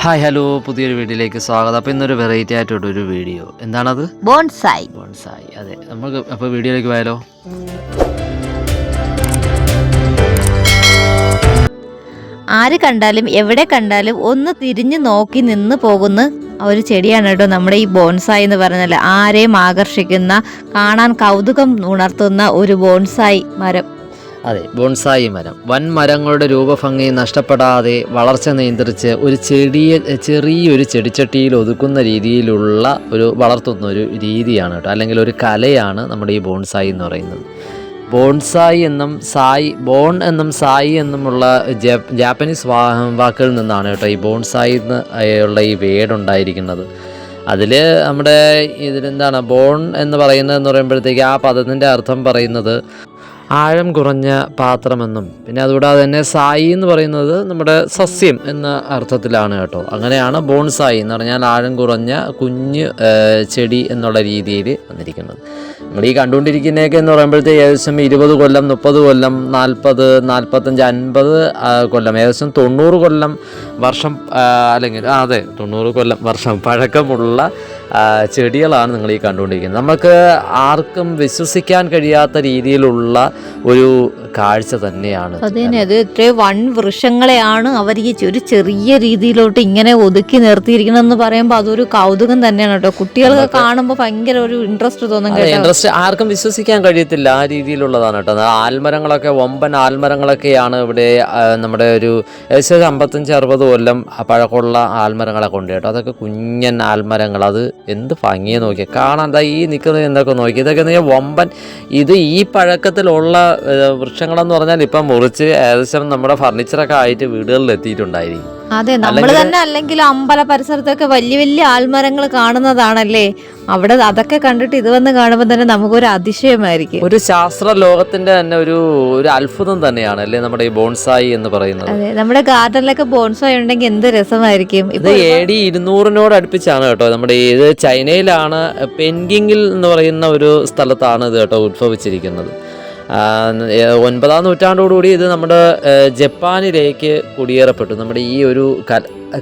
Hi hello, പുതിയൊരു വീഡിയോയിലേക്ക് സ്വാഗതം. അപ്പോൾ ഇന്നൊരു വെറൈറ്റി ആയിട്ടൊരു വീഡിയോ. എന്താണത്? ബോൺസായി. അതെ, നമുക്ക് അപ്പോൾ വീഡിയോയിലേക്ക് പോയാലോ. ആര് കണ്ടാലും എവിടെ കണ്ടാലും ഒന്ന് തിരിഞ്ഞു നോക്കി നിന്ന് പോകുന്ന ഒരു ചെടിയാണ് കേട്ടോ നമ്മുടെ ഈ ബോൺസായി എന്ന് പറഞ്ഞാൽ. ആരെയും ആകർഷിക്കുന്ന, കാണാൻ കൗതുകം ഉണർത്തുന്ന ഒരു ബോൺസായി മരം. അതെ, ബോൺസായി മരം. വൻ മരങ്ങളുടെ രൂപഭംഗി നഷ്ടപ്പെടാതെ വളർച്ച നിയന്ത്രിച്ച് ഒരു ചെറിയൊരു ചെടിച്ചട്ടിയിൽ ഒതുക്കുന്ന രീതിയിലുള്ള വളർത്തുന്ന ഒരു രീതിയാണ് കേട്ടോ, അല്ലെങ്കിൽ ഒരു കലയാണ് നമ്മുടെ ഈ ബോൺസായി എന്ന് പറയുന്നത്. ബോൺസായി എന്നും ബോൺ എന്നും സായി എന്നുമുള്ള ജാപ്പനീസ് വാക്കുകളിൽ നിന്നാണ് കേട്ടോ ഈ ബോൺസായി ഉള്ള ഈ വേർഡുണ്ടായിരിക്കുന്നത്. അതിൽ നമ്മുടെ ഇതിലെന്താണ് ബോൺ എന്ന് പറയുമ്പോഴത്തേക്ക് ആ പദത്തിൻ്റെ അർത്ഥം പറയുന്നത് ആഴം കുറഞ്ഞ പാത്രമെന്നും, പിന്നെ അതുകൂടാതെ തന്നെ സായി എന്ന് പറയുന്നത് നമ്മുടെ സസ്യം എന്ന അർത്ഥത്തിലാണ് കേട്ടോ. അങ്ങനെയാണ് ബോൺസായി എന്ന് പറഞ്ഞാൽ ആഴം കുറഞ്ഞ കുഞ്ഞ് ചെടി എന്നുള്ള രീതിയിൽ വന്നിരിക്കുന്നത്. നമ്മൾ ഈ കണ്ടുകൊണ്ടിരിക്കുന്നതൊക്കെ എന്ന് പറയുമ്പോഴത്തേക്ക് ഏകദേശം 20 കൊല്ലം, 30 കൊല്ലം, 40, 45, 50 കൊല്ലം, ഏകദേശം 90 കൊല്ലം വർഷം, അല്ലെങ്കിൽ 90 കൊല്ലം വർഷം പഴക്കമുള്ള ചെടികളാണ് നിങ്ങൾ ഈ കണ്ടുകൊണ്ടിരിക്കുന്നത്. നമുക്ക് ആർക്കും വിശ്വസിക്കാൻ കഴിയാത്ത രീതിയിലുള്ള ഒരു കാഴ്ച തന്നെയാണ്. അത് ഇത്രയും വൻ വൃക്ഷങ്ങളെയാണ് അവർ ഈ ഒരു ചെറിയ രീതിയിലോട്ട് ഇങ്ങനെ ഒതുക്കി നിർത്തിയിരിക്കണം എന്ന് പറയുമ്പോൾ അതൊരു കൗതുകം തന്നെയാണ് കേട്ടോ. കുട്ടികൾക്ക് കാണുമ്പോൾ ഭയങ്കര ഒരു ഇൻട്രസ്റ്റ് തോന്നും. ഇൻട്രസ്റ്റ് ആർക്കും വിശ്വസിക്കാൻ കഴിയത്തില്ല, ആ രീതിയിലുള്ളതാണ് കേട്ടോ. ആൽമരങ്ങളൊക്കെ, വമ്പൻ ആൽമരങ്ങളൊക്കെയാണ് ഇവിടെ നമ്മുടെ ഒരു ഏകദേശം 55-60 കൊല്ലം പഴക്കമുള്ള ആൽമരങ്ങളൊക്കെ ഉണ്ട് കേട്ടോ. അതൊക്കെ കുഞ്ഞൻ ആൽമരങ്ങൾ. അത് എന്ത് ഭംഗിയെ നോക്കിയാൽ കാണാൻ. ഈ നിൽക്കുന്നത് എന്തൊക്കെ നോക്കി, ഇതൊക്കെ വമ്പൻ. ഇത് ഈ പഴക്കത്തിലുള്ള വൃക്ഷങ്ങളെന്ന് പറഞ്ഞാൽ ഇപ്പം മുറിച്ച് ഏകദേശം നമ്മുടെ ഫർണിച്ചറൊക്കെ ആയിട്ട് വീടുകളിൽ എത്തിയിട്ടുണ്ടായിരിക്കും. അതെ, നമ്മൾ തന്നെ അല്ലെങ്കിൽ അമ്പല പരിസരത്തൊക്കെ വലിയ വലിയ ആൽമരങ്ങൾ കാണുന്നതാണല്ലേ. അവിടെ അതൊക്കെ കണ്ടിട്ട് ഇത് വന്ന് കാണുമ്പോൾ തന്നെ നമുക്കൊരു അതിശയമായിരിക്കും. ഒരു ശാസ്ത്ര ലോകത്തിന്റെ തന്നെ ഒരു അത്ഭുതം തന്നെയാണ് അല്ലേ നമ്മുടെ ഈ ബോൺസായി എന്ന് പറയുന്നത്. അതെ, നമ്മുടെ ഗാർഡനിലൊക്കെ ബോൺസായി ഉണ്ടെങ്കിൽ എന്ത് രസമായിരിക്കും. ഇത് AD 200 അടുപ്പിച്ചാണ് കേട്ടോ. നമ്മുടെ ഇത് ചൈനയിലാണ്, പെൻഗിങ്ങിൽ എന്ന് പറയുന്ന ഒരു സ്ഥലത്താണ് ഇത് കേട്ടോ ഉത്ഭവിച്ചിരിക്കുന്നത്. 9ാം നൂറ്റാണ്ടോടുകൂടി ഇത് നമ്മുടെ ജപ്പാനിലേക്ക് കുടിയേറപ്പെട്ടു. നമ്മുടെ ഈ ഒരു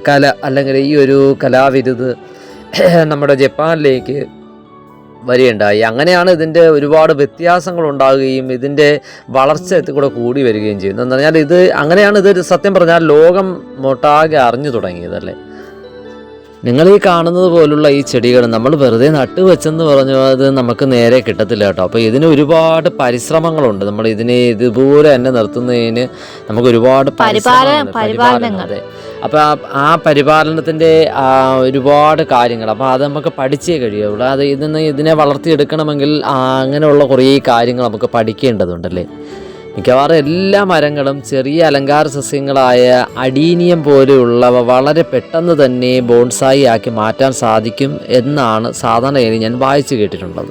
കല അല്ലെങ്കിൽ ഈ ഒരു കലാവിരുത് നമ്മുടെ ജപ്പാനിലേക്ക് വരികയുണ്ടായി. അങ്ങനെയാണ് ഇതിൻ്റെ ഒരുപാട് വ്യത്യാസങ്ങൾ ഉണ്ടാകുകയും ഇതിൻ്റെ വളർച്ച കൂടെ കൂടി വരികയും ചെയ്യുന്നത്. എന്ന് പറഞ്ഞാൽ ഇത് അങ്ങനെയാണ് ഇത് സത്യം പറഞ്ഞാൽ ലോകം മൊട്ടാകെ അറിഞ്ഞു തുടങ്ങിയതല്ലേ. നിങ്ങൾ ഈ കാണുന്നത് പോലുള്ള ഈ ചെടികൾ നമ്മൾ വെറുതെ നട്ടു വെച്ചെന്ന് പറഞ്ഞു അത് നമുക്ക് നേരെ കിട്ടത്തില്ല കേട്ടോ. അപ്പോൾ ഇതിന് ഒരുപാട് പരിശ്രമങ്ങളുണ്ട്. നമ്മൾ ഇതിനെ ഇതുപോലെ തന്നെ നിർത്തുന്നതിന് നമുക്ക് ഒരുപാട് പരിപാലനം. അതെ, അപ്പോൾ ആ പരിപാലനത്തിൻ്റെ ഒരുപാട് കാര്യങ്ങൾ, അപ്പോൾ അത് നമുക്ക് പഠിച്ചേ കഴിയുള്ളൂ. അത് ഇതിനെ വളർത്തിയെടുക്കണമെങ്കിൽ അങ്ങനെയുള്ള കുറേ കാര്യങ്ങൾ നമുക്ക് പഠിക്കേണ്ടതുണ്ടല്ലേ. മിക്കവാറും എല്ലാ മരങ്ങളും ചെറിയ അലങ്കാര സസ്യങ്ങളായ അഡീനിയം പോലെയുള്ളവ വളരെ പെട്ടെന്ന് തന്നെ ബോൺസായി ആക്കി മാറ്റാൻ സാധിക്കും എന്നാണ് സാധാരണയായി ഞാൻ വായിച്ചു കേട്ടിട്ടുള്ളത്.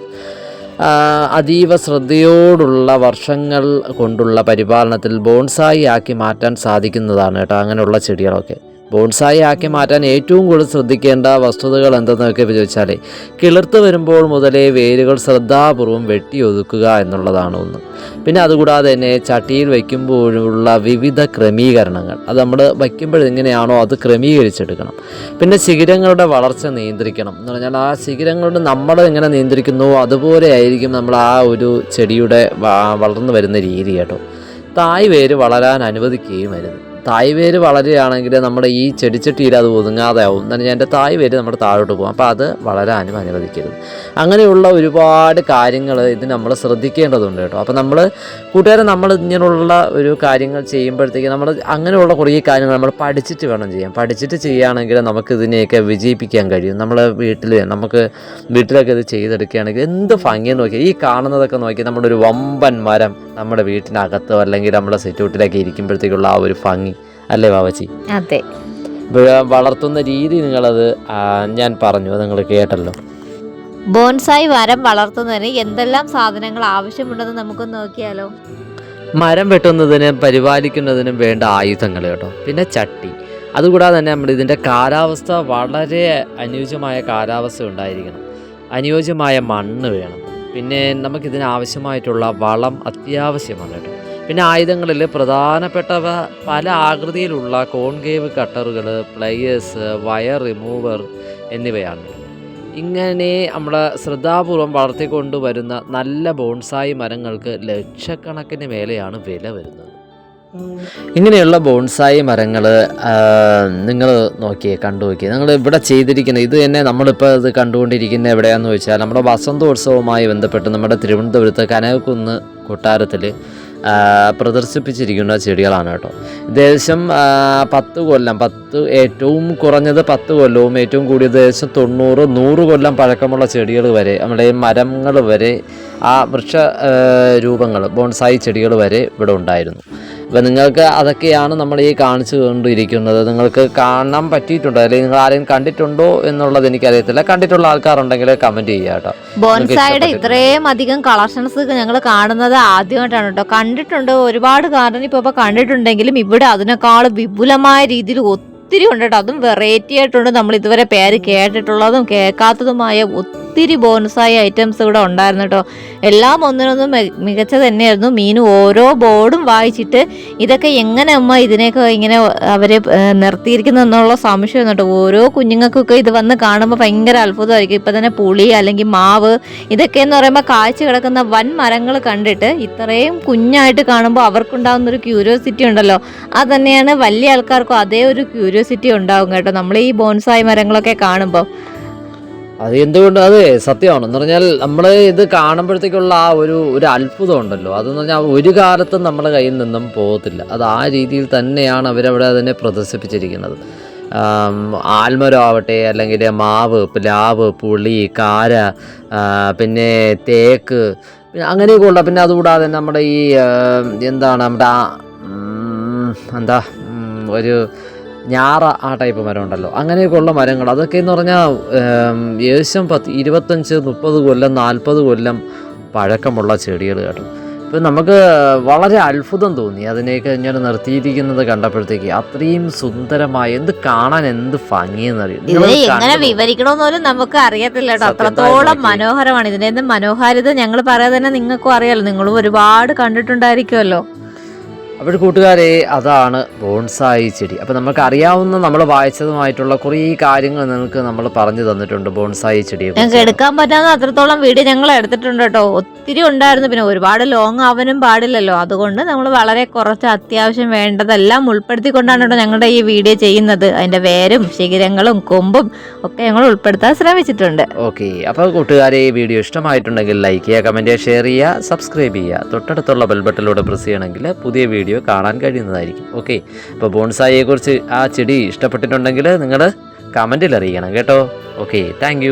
അതീവ ശ്രദ്ധയോടുള്ള വർഷങ്ങൾ കൊണ്ടുള്ള പരിപാലനത്തിൽ ബോൺസായി ആക്കി മാറ്റാൻ സാധിക്കുന്നതാണ് കേട്ടോ അങ്ങനെയുള്ള ചെടികളൊക്കെ. ബോൺസായി ആക്കി മാറ്റാൻ ഏറ്റവും കൂടുതൽ ശ്രദ്ധിക്കേണ്ട വസ്തുതകൾ എന്തെന്നൊക്കെ ചോദിച്ചാൽ, കിളിർത്ത് വരുമ്പോൾ മുതലേ വേരുകൾ ശ്രദ്ധാപൂർവം വെട്ടിയൊതുക്കുക എന്നുള്ളതാണ് ഒന്ന്. പിന്നെ അതുകൂടാതെ തന്നെ ചട്ടിയിൽ വയ്ക്കുമ്പോഴുള്ള വിവിധ ക്രമീകരണങ്ങൾ, അത് നമ്മൾ വയ്ക്കുമ്പോഴെങ്ങനെയാണോ അത് ക്രമീകരിച്ചെടുക്കണം. പിന്നെ ശിഖരങ്ങളുടെ വളർച്ച നിയന്ത്രിക്കണം. എന്ന് പറഞ്ഞാൽ ആ ശിഖരങ്ങളുടെ നമ്മൾ എങ്ങനെ നിയന്ത്രിക്കുന്നു അതുപോലെ ആയിരിക്കും നമ്മൾ ആ ഒരു ചെടിയുടെ വളർന്നു വരുന്ന രീതി കേട്ടോ. തായ് വേര് വളരാൻ അനുവദിക്കുകയും വരുന്നു. തായ് വേര് വളരുകയാണെങ്കിൽ നമ്മുടെ ഈ ചെടിച്ചട്ടിയിൽ അത് ഒതുങ്ങാതെ ആവും. എന്നാൽ എൻ്റെ തായ് വേര് നമ്മുടെ താഴോട്ട് പോകും. അപ്പോൾ അത് വളരാനും അനുവദിക്കരുത്. അങ്ങനെയുള്ള ഒരുപാട് കാര്യങ്ങൾ ഇത് നമ്മൾ ശ്രദ്ധിക്കേണ്ടതുണ്ട് കേട്ടോ. അപ്പോൾ നമ്മൾ ഇങ്ങനെയുള്ള ഒരു കാര്യങ്ങൾ ചെയ്യുമ്പോഴത്തേക്ക് നമ്മൾ അങ്ങനെയുള്ള കുറേ കാര്യങ്ങൾ നമ്മൾ പഠിച്ചിട്ട് വേണം ചെയ്യാൻ. പഠിച്ചിട്ട് ചെയ്യുകയാണെങ്കിൽ നമുക്ക് ഇതിനെയൊക്കെ വിജയിപ്പിക്കാൻ കഴിയും. നമുക്ക് വീട്ടിലൊക്കെ ഇത് ചെയ്തെടുക്കുകയാണെങ്കിൽ എന്ത് ഭംഗിയെന്ന് നോക്കിയാൽ ഈ കാണുന്നതൊക്കെ നോക്കി നമ്മുടെ ഒരു വമ്പൻ മരം നമ്മുടെ വീട്ടിനകത്തോ അല്ലെങ്കിൽ നമ്മുടെ സിറ്റൗട്ടിലൊക്കെ ഇരിക്കുമ്പോഴത്തേക്കുള്ള ആ ഒരു ഭംഗി അല്ലേ ബാബച്ചി? അതെ, വളർത്തുന്ന രീതി നിങ്ങളത് ഞാൻ പറഞ്ഞു, നിങ്ങൾ കേട്ടല്ലോ. ബോൺസായി മരം വളർത്തുന്നതിന് എന്തെല്ലാം സാധനങ്ങൾ ആവശ്യമുണ്ടെന്ന് നമുക്ക് നോക്കിയാലോ. മരം വെട്ടുന്നതിനും പരിപാലിക്കുന്നതിനും വേണ്ട ആയുധങ്ങൾ കേട്ടോ. പിന്നെ ചട്ടി. അതുകൂടാതെ തന്നെ നമ്മുടെ ഇതിൻ്റെ കാലാവസ്ഥ വളരെ അനുയോജ്യമായ കാലാവസ്ഥ ഉണ്ടായിരിക്കണം. അനുയോജ്യമായ മണ്ണ് വേണം. പിന്നെ നമുക്കിതിനാവശ്യമായിട്ടുള്ള വളം അത്യാവശ്യമാണ് കേട്ടോ. പിന്നെ ആയുധങ്ങളിൽ പ്രധാനപ്പെട്ടവ പല ആകൃതിയിലുള്ള കോൺകേവ് കട്ടറുകൾ, പ്ലയേഴ്സ്, വയർ റിമൂവർ എന്നിവയാണ്. ഇങ്ങനെ നമ്മുടെ ശ്രദ്ധാപൂർവം വളർത്തിക്കൊണ്ട് വരുന്ന നല്ല ബോൺസായി മരങ്ങൾക്ക് ലക്ഷക്കണക്കിന് മേലെയാണ് വില വരുന്നത്. ഇങ്ങനെയുള്ള ബോൺസായി മരങ്ങൾ നിങ്ങൾ കണ്ടു നോക്കിയേ. നിങ്ങൾ ഇവിടെ ചെയ്തിരിക്കുന്ന ഇത് തന്നെ നമ്മളിപ്പോൾ ഇത് കണ്ടുകൊണ്ടിരിക്കുന്ന എവിടെയാണെന്ന് വെച്ചാൽ നമ്മുടെ വസന്തോത്സവവുമായി ബന്ധപ്പെട്ട് നമ്മുടെ തിരുവനന്തപുരത്ത് കനകക്കുന്ന് കൊട്ടാരത്തിൽ പ്രദർശിപ്പിച്ചിരിക്കുന്ന ചെടികളാണ് കേട്ടോ. ഏകദേശം 10 കൊല്ലം, ഏറ്റവും കുറഞ്ഞത് 10 കൊല്ലവും ഏറ്റവും കൂടിയത് ഏകദേശം 90-100 കൊല്ലം പഴക്കമുള്ള ചെടികൾ വരെ, നമ്മുടെ മരങ്ങൾ വരെ, ആ വൃക്ഷ രൂപങ്ങൾ, ബോൺസായി ചെടികൾ വരെ ഇവിടെ ഉണ്ടായിരുന്നു. അപ്പോൾ നിങ്ങൾക്ക് അതൊക്കെയാണ് നമ്മൾ ഈ കാണിച്ചു കൊണ്ടിരിക്കുന്നത്. നിങ്ങൾക്ക് കാണാൻ പറ്റിയിട്ടുണ്ടോ, അല്ലെങ്കിൽ നിങ്ങൾ ആരെയും കണ്ടിട്ടുണ്ടോ എന്നുള്ളത് എനിക്കറിയത്തില്ല. കണ്ടിട്ടുള്ള ആൾക്കാരുണ്ടെങ്കിൽ കമൻറ്റ് ചെയ്യുക കേട്ടോ. ബോൺസായുടെ ഇത്രയും അധികം കളക്ഷൻസ് ഞങ്ങൾ കാണുന്നത് ആദ്യമായിട്ടാണ് കേട്ടോ. കണ്ടിട്ടുണ്ട് ഒരുപാട് ഗാർഡൻ ഇപ്പോൾ കണ്ടിട്ടുണ്ടെങ്കിലും ഇവിടെ അതിനേക്കാൾ വിപുലമായ രീതിയിൽ ഒത്തിരി ഉണ്ട് കേട്ടോ. അതും വെറൈറ്റി ആയിട്ടുണ്ട്. നമ്മൾ ഇതുവരെ പേര് കേട്ടിട്ടുള്ളതും കേൾക്കാത്തതുമായ ഒത്തിരി ബോൺസായി ഐറ്റംസ് ഇവിടെ ഉണ്ടായിരുന്നു കേട്ടോ. എല്ലാം ഒന്നിനൊന്നും മികച്ച തന്നെയായിരുന്നു. മീനു ഓരോ ബോർഡും വായിച്ചിട്ട് ഇതൊക്കെ എങ്ങനെ അമ്മ ഇതിനെയൊക്കെ ഇങ്ങനെ അവർ നിർത്തിയിരിക്കുന്നതെന്നുള്ള സംശയം കേട്ടോ. ഓരോ കുഞ്ഞുങ്ങൾക്കൊക്കെ ഇത് വന്ന് കാണുമ്പോൾ ഭയങ്കര അത്ഭുതമായിരിക്കും. ഇപ്പം തന്നെ പുളി അല്ലെങ്കിൽ മാവ് ഇതൊക്കെയെന്ന് പറയുമ്പോൾ കാഴ്ച കിടക്കുന്ന വൻ മരങ്ങൾ കണ്ടിട്ട് ഇത്രയും കുഞ്ഞായിട്ട് കാണുമ്പോൾ അവർക്കുണ്ടാകുന്നൊരു ക്യൂരിയോസിറ്റി ഉണ്ടല്ലോ, അത് തന്നെയാണ് വലിയ ആൾക്കാർക്കും അതേ ഒരു ക്യൂരിയോസിറ്റി ഉണ്ടാകും കേട്ടോ നമ്മൾ ഈ ബോൺസായി മരങ്ങളൊക്കെ കാണുമ്പോൾ. അത് എന്തുകൊണ്ട് അത് സത്യമാണെന്ന് പറഞ്ഞാൽ നമ്മൾ ഇത് കാണുമ്പോഴത്തേക്കുള്ള ആ ഒരു അത്ഭുതം ഉണ്ടല്ലോ, അതെന്ന് പറഞ്ഞാൽ ഒരു കാലത്തും നമ്മുടെ കയ്യിൽ നിന്നും പോകത്തില്ല. അത് ആ രീതിയിൽ തന്നെയാണ് അവരവിടെ അതിനെ പ്രദർശിപ്പിച്ചിരിക്കുന്നത്. ആൽമരം ആവട്ടെ, അല്ലെങ്കിൽ മാവ്, പ്ലാവ്, പുളി, കാര, പിന്നെ തേക്ക്, അങ്ങനെയൊക്കെ ഉള്ള, പിന്നെ അതുകൂടാതെ നമ്മുടെ ഈ എന്താണ് നമ്മുടെ ഒരു ഞാറ, ആ ടൈപ്പ് മരം ഉണ്ടല്ലോ, അങ്ങനെയൊക്കെയുള്ള മരങ്ങൾ, അതൊക്കെ എന്ന് പറഞ്ഞാൽ ഏകദേശം 25-30 കൊല്ലം 40 കൊല്ലം പഴക്കമുള്ള ചെടികൾ കേട്ടോ. ഇപ്പം നമുക്ക് വളരെ അത്ഭുതം തോന്നി അതിനെയൊക്കെ ഇങ്ങനെ നിർത്തിയിരിക്കുന്നത് കണ്ടപ്പോഴത്തേക്ക്. അത്രയും സുന്ദരമായ, എന്ത് കാണാൻ എന്ത് ഭംഗിയെന്നറിയും. എങ്ങനെ വിവരിക്കണമെന്നോലും നമുക്ക് അറിയത്തില്ല കേട്ടോ. അത്രത്തോളം മനോഹരമാണ്. ഇതിന്റെ മനോഹാരിത ഞങ്ങൾ പറയാതെ തന്നെ നിങ്ങൾക്കും അറിയാലോ, നിങ്ങളും ഒരുപാട് കണ്ടിട്ടുണ്ടായിരിക്കുമല്ലോ. അപ്പോൾ കൂട്ടുകാരെ, അതാണ് ബോൺസായി ചെടി. അപ്പോൾ നമുക്ക് അറിയാവുന്ന, നമ്മൾ വായിച്ചതുമായിട്ടുള്ള കുറേ കാര്യങ്ങൾ നിങ്ങൾക്ക് നമ്മൾ പറഞ്ഞു തന്നിട്ടുണ്ട് ബോൺസായി ചെടിയെ. ഞങ്ങൾക്ക് എടുക്കാൻ പറ്റാവുന്ന അത്രത്തോളം വീഡിയോ ഞങ്ങൾ എടുത്തിട്ടുണ്ട് കേട്ടോ. ഒത്തിരി ഉണ്ടായിരുന്നു. പിന്നെ ഒരുപാട് ലോങ് ആവാനും പാടില്ലല്ലോ, അതുകൊണ്ട് നമ്മൾ വളരെ കുറച്ച് അത്യാവശ്യം വേണ്ടതെല്ലാം ഉൾപ്പെടുത്തിക്കൊണ്ടാണ് കേട്ടോ ഞങ്ങളുടെ ഈ വീഡിയോ ചെയ്യുന്നത്. അതിൻ്റെ വേരും ശിഖരങ്ങളും കൊമ്പും ഒക്കെ ഞങ്ങൾ ഉൾപ്പെടുത്താൻ ശ്രമിച്ചിട്ടുണ്ട്. ഓക്കെ, അപ്പോൾ കൂട്ടുകാരെ, ഈ വീഡിയോ ഇഷ്ടമായിട്ടുണ്ടെങ്കിൽ ലൈക്ക് ചെയ്യുക, കമൻറ്റ് ചെയ്യുക, ഷെയർ ചെയ്യുക, സബ്സ്ക്രൈബ് ചെയ്യുക. തൊട്ടടുത്തുള്ള ബെൽബട്ടനിലൂടെ പ്രസ് ചെയ്യണമെങ്കിൽ പുതിയ വീഡിയോ കാണാൻ കഴിയുന്നതായിരിക്കും. ഓക്കെ, അപ്പോൾ ബോൺസായിയെക്കുറിച്ച്, ആ ചെടി ഇഷ്ടപ്പെട്ടിട്ടുണ്ടെങ്കിൽ നിങ്ങൾ കമൻറ്റിൽ അറിയിക്കണം കേട്ടോ. Okay, thank